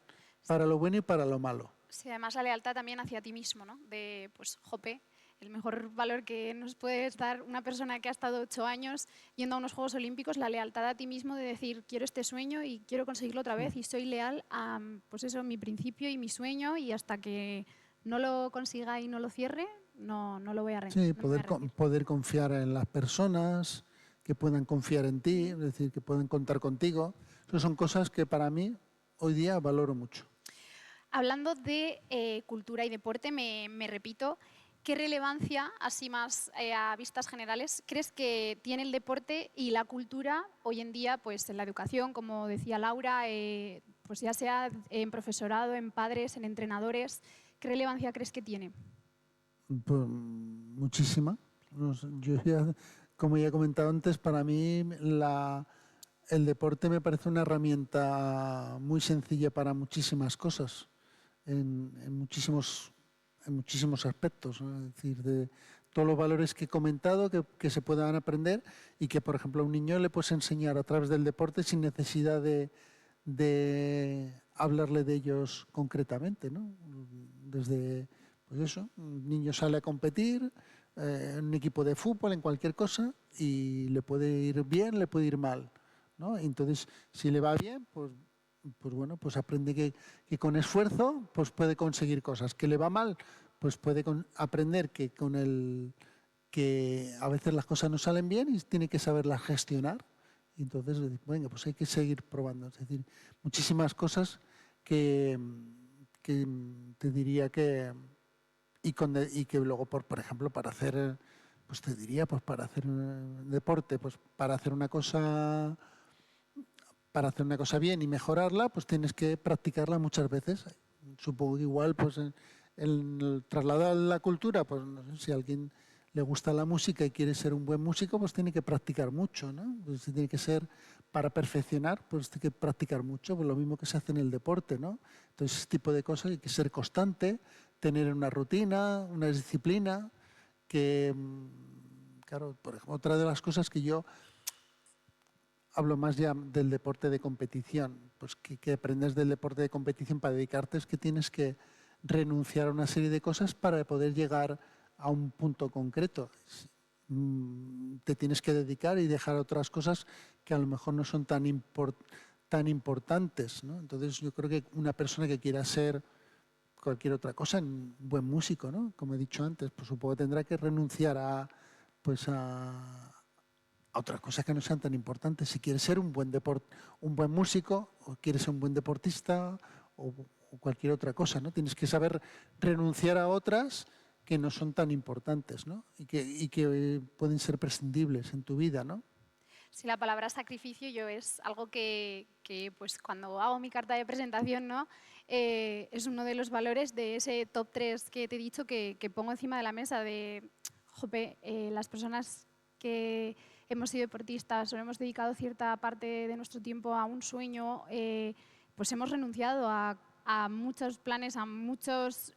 para lo bueno y para lo malo. Sí, además la lealtad también hacia ti mismo, ¿no? De, pues, jope, el mejor valor que nos puedes dar una persona que ha estado 8 años yendo a unos Juegos Olímpicos, la lealtad a ti mismo de decir, quiero este sueño y quiero conseguirlo otra vez y soy leal a, pues eso, mi principio y mi sueño y hasta que no lo consiga y no lo cierre, no lo voy a Sí, no me voy a rendir. poder confiar en las personas, que puedan confiar en ti, es decir, que puedan contar contigo. Esas son cosas que para mí hoy día valoro mucho. Hablando de cultura y deporte, me repito, ¿qué relevancia, así más a vistas generales, crees que tiene el deporte y la cultura hoy en día pues, en la educación, como decía Laura, pues ya sea en profesorado, en padres, en entrenadores? ¿Qué relevancia crees que tiene? Pues, muchísima. No sé, yo ya, como ya he comentado antes, para mí el deporte me parece una herramienta muy sencilla para muchísimas cosas, en muchísimos aspectos, ¿no? Es decir, de todos los valores que he comentado que se puedan aprender y que, por ejemplo, a un niño le puedes enseñar a través del deporte sin necesidad de hablarle de ellos concretamente, ¿no? Desde, pues eso, un niño sale a competir en un equipo de fútbol, en cualquier cosa, y le puede ir bien, le puede ir mal, ¿no? Entonces, si le va bien, pues bueno, pues aprende que con esfuerzo pues puede conseguir cosas. Que le va mal, pues puede aprender que a veces las cosas no salen bien y tiene que saberlas gestionar. Y entonces, venga, pues hay que seguir probando. Es decir, muchísimas cosas que, que te diría que y que luego, por ejemplo, para hacer, pues te diría, pues para hacer deporte, pues para hacer una cosa bien y mejorarla, pues tienes que practicarla muchas veces. Supongo que igual, pues el trasladar la cultura, pues no sé, si a alguien le gusta la música y quiere ser un buen músico, pues tiene que practicar mucho, ¿no? Pues tiene que ser, para perfeccionar, pues tiene que practicar mucho, pues lo mismo que se hace en el deporte, ¿no? Entonces, ese tipo de cosas hay que ser constante, tener una rutina, una disciplina, que, claro, por ejemplo, otra de las cosas que yo hablo más ya del deporte de competición, pues que aprendes del deporte de competición para dedicarte es que tienes que renunciar a una serie de cosas para poder llegar a un punto concreto. Te tienes que dedicar y dejar otras cosas que a lo mejor no son tan importantes, ¿no? Entonces yo creo que una persona que quiera ser cualquier otra cosa, un buen músico, ¿no? Como he dicho antes, pues supongo que tendrá que renunciar pues a otras cosas que no sean tan importantes. Si quieres ser un un buen músico, o quieres ser un buen deportista, o cualquier otra cosa, ¿no? Tienes que saber renunciar a otras que no son tan importantes, ¿no? Y que pueden ser prescindibles en tu vida, ¿no? Sí, la palabra sacrificio yo es algo pues cuando hago mi carta de presentación, ¿no? Es uno de los valores de ese top 3 que te he dicho que pongo encima de la mesa de, jope, las personas que hemos sido deportistas o hemos dedicado cierta parte de nuestro tiempo a un sueño, pues hemos renunciado a muchos planes, a muchas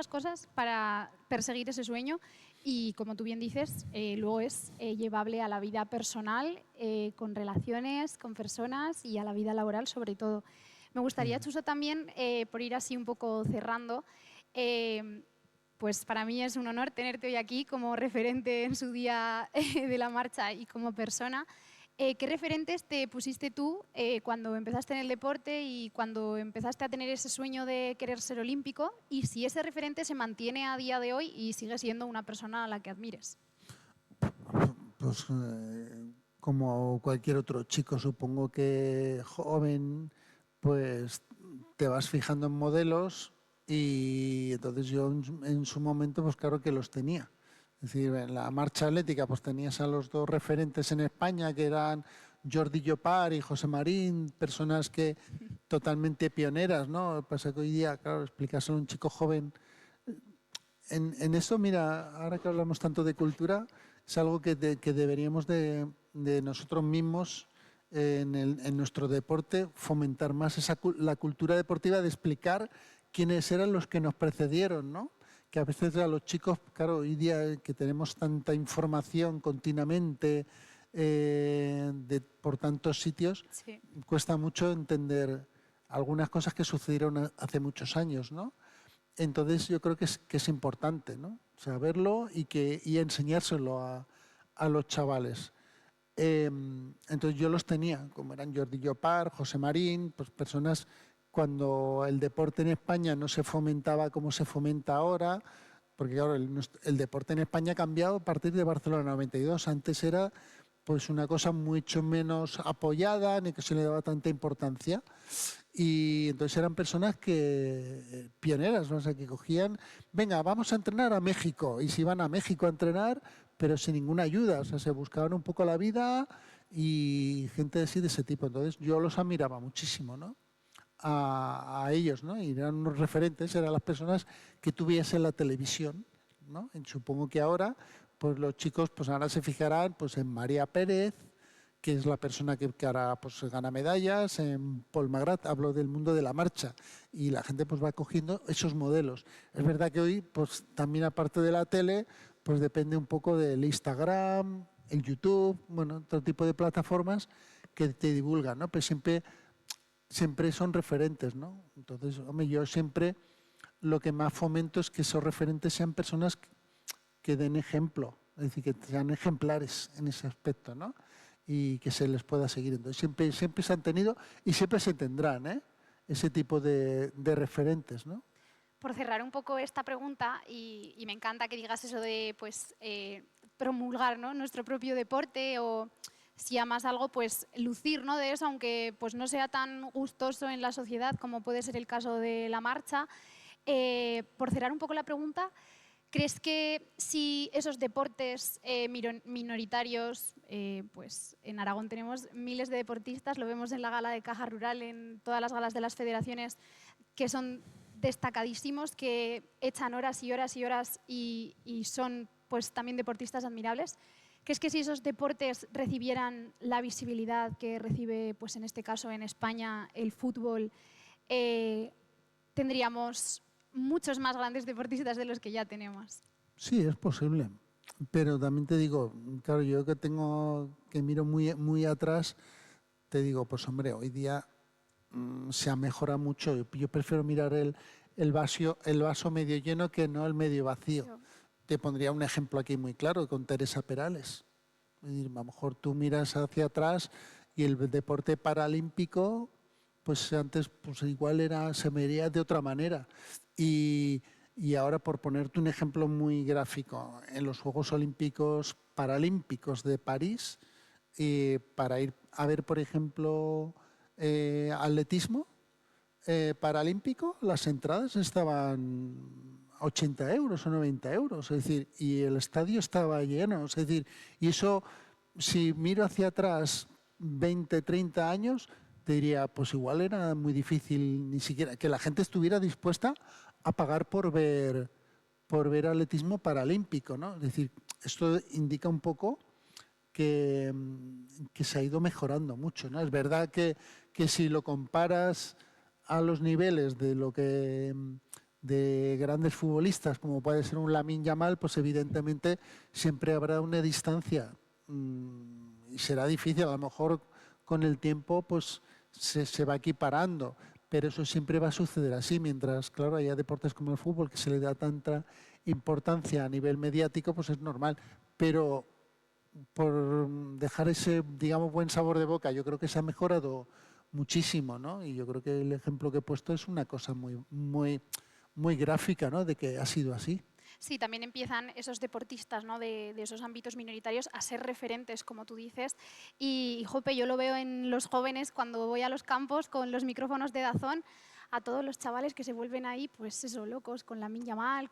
cosas para perseguir ese sueño y, como tú bien dices, luego es llevable a la vida personal, con relaciones, con personas y a la vida laboral sobre todo. Me gustaría, Chuso, también, por ir así un poco cerrando, pues para mí es un honor tenerte hoy aquí como referente en su día de la marcha y como persona. ¿Qué referentes te pusiste tú cuando empezaste en el deporte y cuando empezaste a tener ese sueño de querer ser olímpico? Y si ese referente se mantiene a día de hoy y sigue siendo una persona a la que admires. Pues como cualquier otro chico, supongo que joven, pues te vas fijando en modelos y entonces yo en su momento, pues claro que los tenía. Es decir, en la marcha atlética pues tenías a los dos referentes en España que eran Jordi Llopart y José Marín, personas que totalmente pioneras, ¿no? Lo que pasa que hoy día, claro, explicárselo a un chico joven. En eso, mira, ahora que hablamos tanto de cultura, es algo que deberíamos de nosotros mismos en nuestro deporte, fomentar más la cultura deportiva de explicar quiénes eran los que nos precedieron, ¿no? Que a veces a los chicos, claro, hoy día que tenemos tanta información continuamente por tantos sitios, Sí. cuesta mucho entender algunas cosas que sucedieron hace muchos años, ¿no? Entonces yo creo que es importante, ¿no? Saberlo y enseñárselo a los chavales. Entonces yo los tenía, como eran Jordi Llopart, José Marín, pues personas cuando el deporte en España no se fomentaba como se fomenta ahora, porque claro, el deporte en España ha cambiado a partir de Barcelona 92. Antes era pues una cosa mucho menos apoyada, ni que se le daba tanta importancia. Y entonces eran personas que pioneras, ¿no? O sea, que cogían, venga, vamos a entrenar a México. Y se iban a México a entrenar, pero sin ninguna ayuda. O sea, se buscaban un poco la vida y gente así de ese tipo. Entonces yo los admiraba muchísimo, ¿no? A ellos, ¿no? Y eran unos referentes, eran las personas que tú veías en la televisión, ¿no? Y supongo que ahora, pues los chicos, pues ahora se fijarán pues en María Pérez, que es la persona que ahora pues gana medallas, en Paul Magrat, hablo del mundo de la marcha, y la gente pues va cogiendo esos modelos. Es verdad que hoy, pues también aparte de la tele, pues depende un poco del Instagram, el YouTube, bueno, otro tipo de plataformas que te divulgan, ¿no? Pero siempre son referentes, ¿no? Entonces, hombre, yo siempre lo que más fomento es que esos referentes sean personas que den ejemplo, es decir, que sean ejemplares en ese aspecto, ¿no? Y que se les pueda seguir. Entonces, siempre se han tenido y siempre se tendrán, ¿eh? Ese tipo de referentes, ¿no? Por cerrar un poco esta pregunta, y me encanta que digas eso de pues, promulgar, ¿no?, nuestro propio deporte, o si amas algo, pues lucir, ¿no?, de eso, aunque pues, no sea tan gustoso en la sociedad como puede ser el caso de la marcha. Por cerrar un poco la pregunta, ¿crees que si esos deportes minoritarios, pues en Aragón tenemos miles de deportistas, lo vemos en la gala de Caja Rural, en todas las galas de las federaciones, que son destacadísimos, que echan horas y horas y horas y son pues también deportistas admirables? ¿Crees que si esos deportes recibieran la visibilidad que recibe, pues en este caso en España, el fútbol, tendríamos muchos más grandes deportistas de los que ya tenemos? Sí, es posible. Pero también te digo, claro, yo que miro muy atrás, te digo, pues hombre, hoy día se ha mejorado mucho. Yo prefiero mirar el vaso medio lleno que no el medio vacío. Yo. Te pondría un ejemplo aquí muy claro con Teresa Perales. Es decir, a lo mejor tú miras hacia atrás y el deporte paralímpico, pues antes pues igual se vería de otra manera. Y ahora, por ponerte un ejemplo muy gráfico, en los Juegos Olímpicos Paralímpicos de París, para ir a ver, por ejemplo, atletismo paralímpico, las entradas estaban a 80 euros o 90 euros, es decir, y el estadio estaba lleno, es decir, y eso, si miro hacia atrás 20, 30 años, te diría, pues igual era muy difícil ni siquiera que la gente estuviera dispuesta a pagar por ver atletismo paralímpico, ¿no? Es decir, esto indica un poco que se ha ido mejorando mucho, ¿no? Es verdad que si lo comparas a los niveles de grandes futbolistas, como puede ser un Lamine Yamal, pues evidentemente siempre habrá una distancia y será difícil, a lo mejor con el tiempo pues se va equiparando, pero eso siempre va a suceder así, mientras, claro, haya deportes como el fútbol que se le da tanta importancia a nivel mediático, pues es normal, pero por dejar ese, digamos, buen sabor de boca, yo creo que se ha mejorado muchísimo, ¿no? Y yo creo que el ejemplo que he puesto es una cosa muy gráfica, ¿no? De que ha sido así. Sí, también empiezan esos deportistas, ¿no?, de esos ámbitos minoritarios a ser referentes, como tú dices. Y, jope, yo lo veo en los jóvenes cuando voy a los campos con los micrófonos de Dazón, a todos los chavales que se vuelven ahí, pues eso, locos, con Lamine Yamal,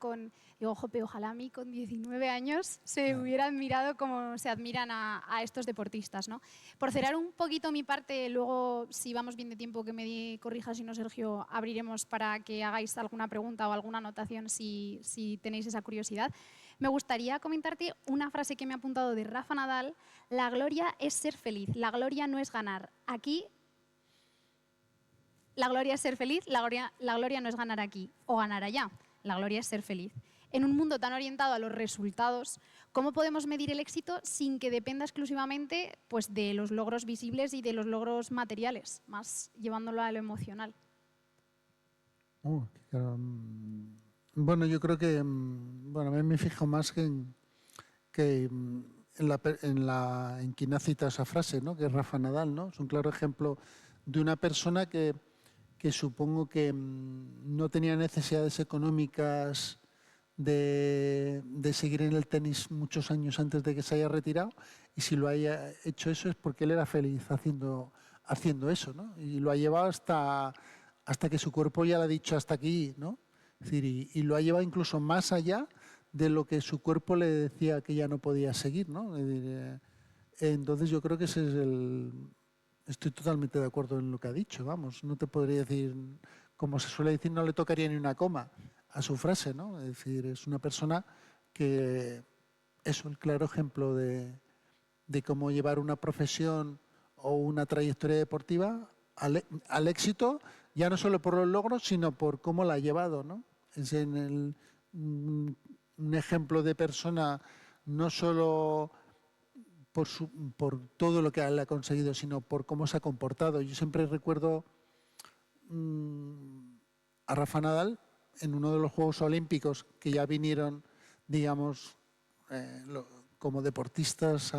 digo, jope, ojalá a mí con 19 años se hubiera admirado como se admiran a estos deportistas, ¿no? Por cerrar un poquito mi parte, luego, si vamos bien de tiempo, que me corrija si no, Sergio, abriremos para que hagáis alguna pregunta o alguna anotación si tenéis esa curiosidad. Me gustaría comentarte una frase que me ha apuntado de Rafa Nadal: la gloria es ser feliz, la gloria no es ganar. Aquí, la gloria es ser feliz, la gloria no es ganar aquí o ganar allá, la gloria es ser feliz. En un mundo tan orientado a los resultados, ¿cómo podemos medir el éxito sin que dependa exclusivamente pues, de los logros visibles y de los logros materiales, más llevándolo a lo emocional? Bueno, yo creo que bueno, a mí me fijo más en quien ha citado esa frase, ¿no? Que es Rafa Nadal, ¿no? Es un claro ejemplo de una persona que supongo que no tenía necesidades económicas de seguir en el tenis muchos años antes de que se haya retirado, y si lo haya hecho eso es porque él era feliz haciendo eso, ¿no? Y lo ha llevado hasta que su cuerpo ya le ha dicho hasta aquí, ¿no? Es decir, y lo ha llevado incluso más allá de lo que su cuerpo le decía que ya no podía seguir, ¿no? Es decir, entonces yo creo que ese es estoy totalmente de acuerdo en lo que ha dicho, vamos, no te podría decir, como se suele decir, no le tocaría ni una coma a su frase, ¿no? Es decir, es una persona que es el claro ejemplo de cómo llevar una profesión o una trayectoria deportiva al éxito, ya no solo por los logros, sino por cómo la ha llevado, ¿no? Es un ejemplo de persona no solo por todo lo que él ha conseguido, sino por cómo se ha comportado. Yo siempre recuerdo a Rafa Nadal en uno de los Juegos Olímpicos que ya vinieron, digamos, como deportistas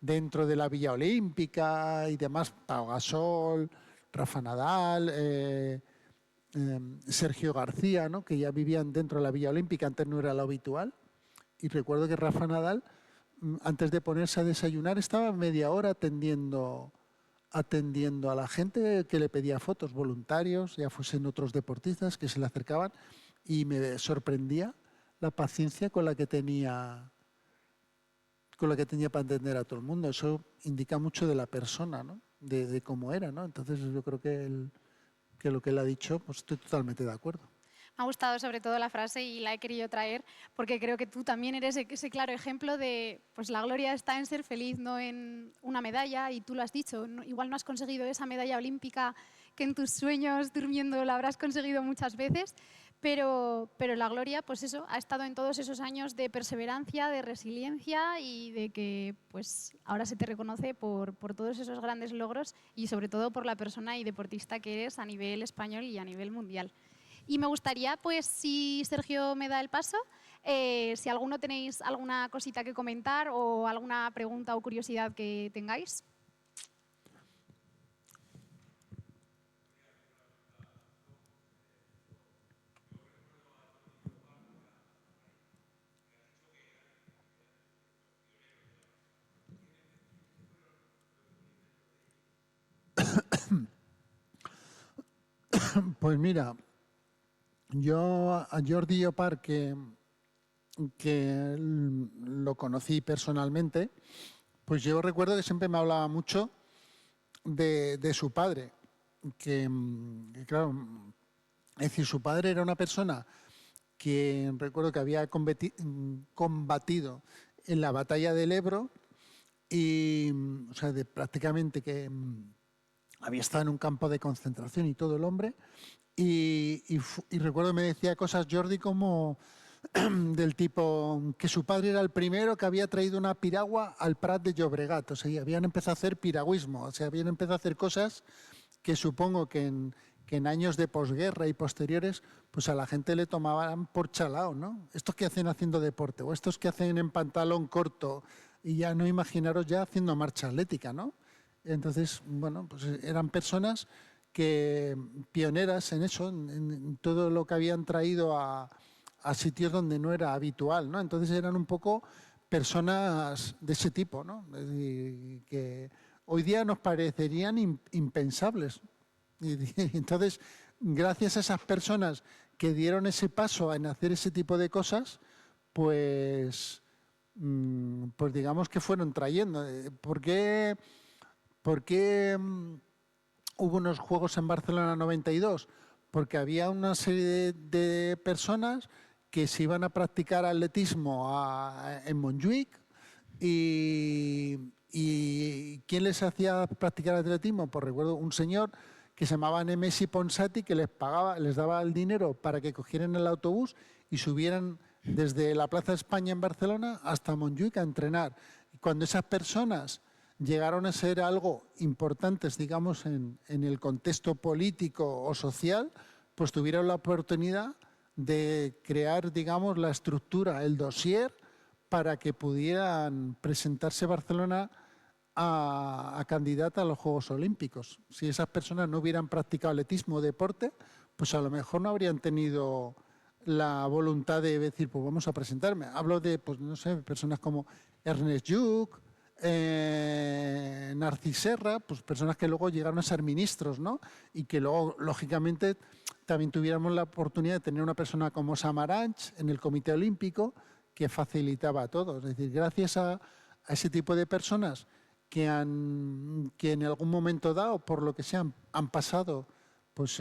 dentro de la Villa Olímpica y demás, Pau Gasol, Rafa Nadal, Sergio García, ¿no? Que ya vivían dentro de la Villa Olímpica, antes no era lo habitual. Y recuerdo que Rafa Nadal, antes de ponerse a desayunar, estaba media hora atendiendo a la gente que le pedía fotos, voluntarios, ya fuesen otros deportistas que se le acercaban, y me sorprendía la paciencia con la que tenía para entender a todo el mundo. Eso indica mucho de la persona, ¿no? De cómo era, ¿no? Entonces yo creo que lo que él ha dicho, pues estoy totalmente de acuerdo. Me ha gustado sobre todo la frase y la he querido traer porque creo que tú también eres ese claro ejemplo de, pues la gloria está en ser feliz, no en una medalla, y tú lo has dicho, igual no has conseguido esa medalla olímpica que en tus sueños durmiendo la habrás conseguido muchas veces, pero la gloria, pues eso, ha estado en todos esos años de perseverancia, de resiliencia y de que pues ahora se te reconoce por todos esos grandes logros y sobre todo por la persona y deportista que eres a nivel español y a nivel mundial. Y me gustaría, pues, si Sergio me da el paso, si alguno tenéis alguna cosita que comentar o alguna pregunta o curiosidad que tengáis. Pues mira, yo a Jordi Llopart, que lo conocí personalmente, pues yo recuerdo que siempre me hablaba mucho de su padre, que claro, es decir, su padre era una persona que recuerdo que había combatido en la batalla del Ebro, y o sea, prácticamente que había estado en un campo de concentración y todo el hombre, y recuerdo me decía cosas Jordi como del tipo que su padre era el primero que había traído una piragua al Prat de Llobregat, o sea, habían empezado a hacer piragüismo, o sea, habían empezado a hacer cosas que supongo que en años de posguerra y posteriores, pues a la gente le tomaban por chalao, ¿no? Estos que hacen haciendo deporte, o estos que hacen en pantalón corto, y ya no imaginaros ya haciendo marcha atlética, ¿no? Entonces, bueno, pues eran personas que pioneras en eso, en todo lo que habían traído a sitios donde no era habitual, ¿no? Entonces eran un poco personas de ese tipo, ¿no? Es decir, que hoy día nos parecerían impensables. Y entonces, gracias a esas personas que dieron ese paso en hacer ese tipo de cosas, pues digamos que fueron trayendo. ¿Por qué hubo unos Juegos en Barcelona 92? Porque había una serie de personas que se iban a practicar atletismo en Montjuïc y ¿quién les hacía practicar atletismo? Pues recuerdo un señor que se llamaba Nemesi Ponsati, que les pagaba, les daba el dinero para que cogieran el autobús y subieran desde la Plaza de España en Barcelona hasta Montjuïc a entrenar. Y cuando esas personas llegaron a ser algo importantes, digamos, en el contexto político o social, pues tuvieron la oportunidad de crear, digamos, la estructura, el dossier, para que pudieran presentarse Barcelona a candidata a los Juegos Olímpicos. Si esas personas no hubieran practicado atletismo o deporte, pues a lo mejor no habrían tenido la voluntad de decir, pues vamos a presentarme. Hablo de, pues no sé, personas como Ernest Lluch, Narcís Serra, pues personas que luego llegaron a ser ministros, ¿no? Y que luego, lógicamente, también tuviéramos la oportunidad de tener una persona como Samaranch en el Comité Olímpico que facilitaba todo. Es decir, gracias a ese tipo de personas que en algún momento dado, por lo que sea, han pasado pues,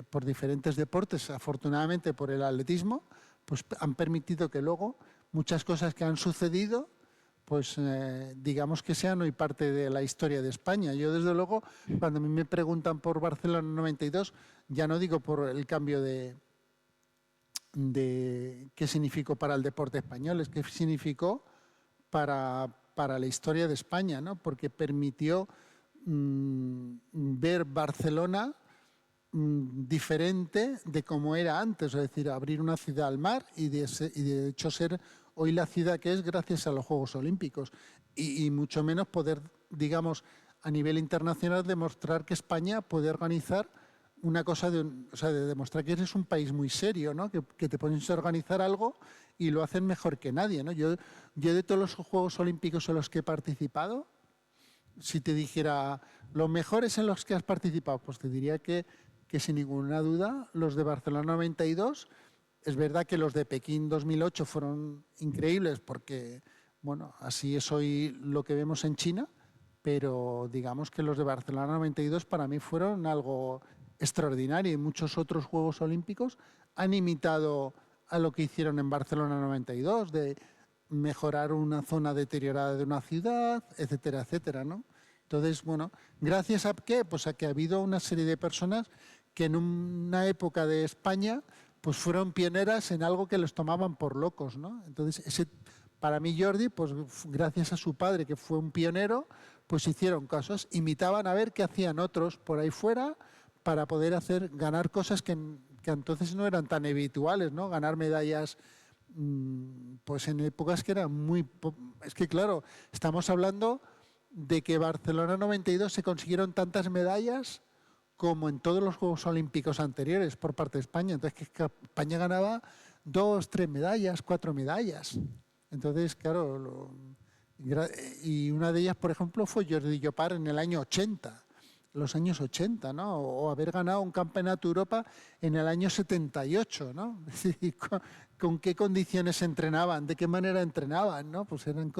por diferentes deportes, afortunadamente por el atletismo, pues han permitido que luego muchas cosas que han sucedido, pues digamos que sean hoy parte de la historia de España. Yo, desde luego, cuando a mí me preguntan por Barcelona 92, ya no digo por el cambio de qué significó para el deporte español, es qué significó para la historia de España, ¿no? Porque permitió ver Barcelona diferente de como era antes, es decir, abrir una ciudad al mar y de hecho ser hoy la ciudad que es gracias a los Juegos Olímpicos y mucho menos poder, digamos, a nivel internacional demostrar que España puede organizar una cosa, de demostrar que eres un país muy serio, ¿no? Que te pones a organizar algo y lo hacen mejor que nadie, ¿no? Yo de todos los Juegos Olímpicos en los que he participado, si te dijera los mejores en los que has participado, pues te diría que sin ninguna duda los de Barcelona 92, es verdad que los de Pekín 2008 fueron increíbles porque, bueno, así es hoy lo que vemos en China, pero digamos que los de Barcelona 92 para mí fueron algo extraordinario y muchos otros Juegos Olímpicos han imitado a lo que hicieron en Barcelona 92, de mejorar una zona deteriorada de una ciudad, etcétera, etcétera, ¿no? Entonces, bueno, ¿gracias a qué? Pues a que ha habido una serie de personas que en una época de España pues fueron pioneras en algo que los tomaban por locos, ¿no? Entonces, para mí Jordi, pues gracias a su padre, que fue un pionero, pues hicieron cosas, imitaban a ver qué hacían otros por ahí fuera para poder ganar cosas que entonces no eran tan habituales, ¿no? Ganar medallas pues en épocas que eran es que claro, estamos hablando de que Barcelona 92 se consiguieron tantas medallas como en todos los Juegos Olímpicos anteriores por parte de España. Entonces, que España ganaba 2, 3 medallas, 4 medallas. Entonces, claro, y una de ellas, por ejemplo, fue Jordi Llopart en el año 80, los años 80, ¿no? O haber ganado un campeonato de Europa en el año 78, ¿no? Es decir, ¿con qué condiciones entrenaban? ¿De qué manera entrenaban? ¿No? Pues eran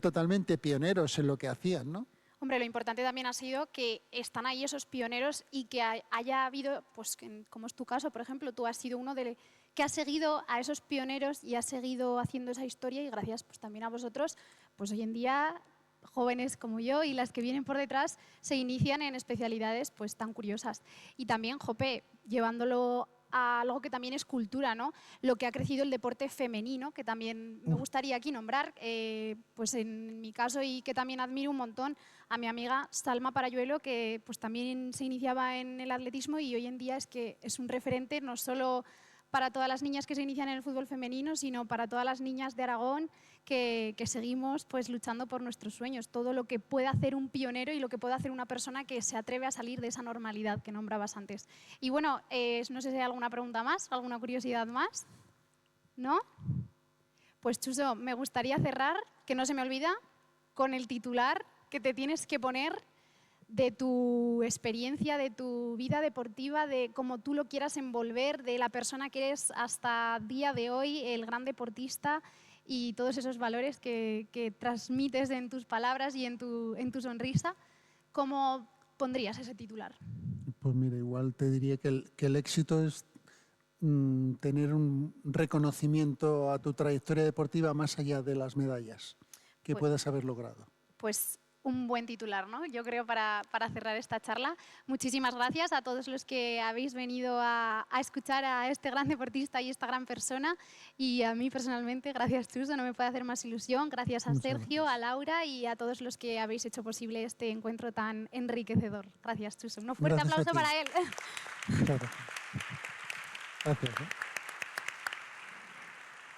totalmente pioneros en lo que hacían, ¿no? Hombre, lo importante también ha sido que están ahí esos pioneros y que haya habido, pues como es tu caso, por ejemplo, tú has sido uno que ha seguido a esos pioneros y ha seguido haciendo esa historia y gracias pues también a vosotros, pues hoy en día jóvenes como yo y las que vienen por detrás se inician en especialidades pues tan curiosas. Y también, Jope, llevándolo a algo que también es cultura, ¿no? Lo que ha crecido el deporte femenino, que también me gustaría aquí nombrar, pues en mi caso y que también admiro un montón a mi amiga Salma Parayuelo, que pues también se iniciaba en el atletismo y hoy en día es que es un referente no solo para todas las niñas que se inician en el fútbol femenino, sino para todas las niñas de Aragón que seguimos pues, luchando por nuestros sueños. Todo lo que puede hacer un pionero y lo que puede hacer una persona que se atreve a salir de esa normalidad que nombrabas antes. Y bueno, no sé si hay alguna pregunta más, alguna curiosidad más. ¿No? Pues Chuso, me gustaría cerrar, que no se me olvida, con el titular que te tienes que poner de tu experiencia, de tu vida deportiva, de cómo tú lo quieras envolver, de la persona que eres hasta día de hoy, el gran deportista y todos esos valores que transmites en tus palabras y en tu sonrisa. ¿Cómo pondrías ese titular? Pues mira, igual te diría que el éxito es tener un reconocimiento a tu trayectoria deportiva más allá de las medallas que puedas haber logrado. Pues un buen titular, ¿no? Yo creo para cerrar esta charla. Muchísimas gracias a todos los que habéis venido a escuchar a este gran deportista y esta gran persona. Y a mí personalmente, gracias Chuso, no me puede hacer más ilusión. Gracias a Sergio, a Laura y a todos los que habéis hecho posible este encuentro tan enriquecedor. Gracias Chuso. Un fuerte aplauso para él. Claro. Gracias.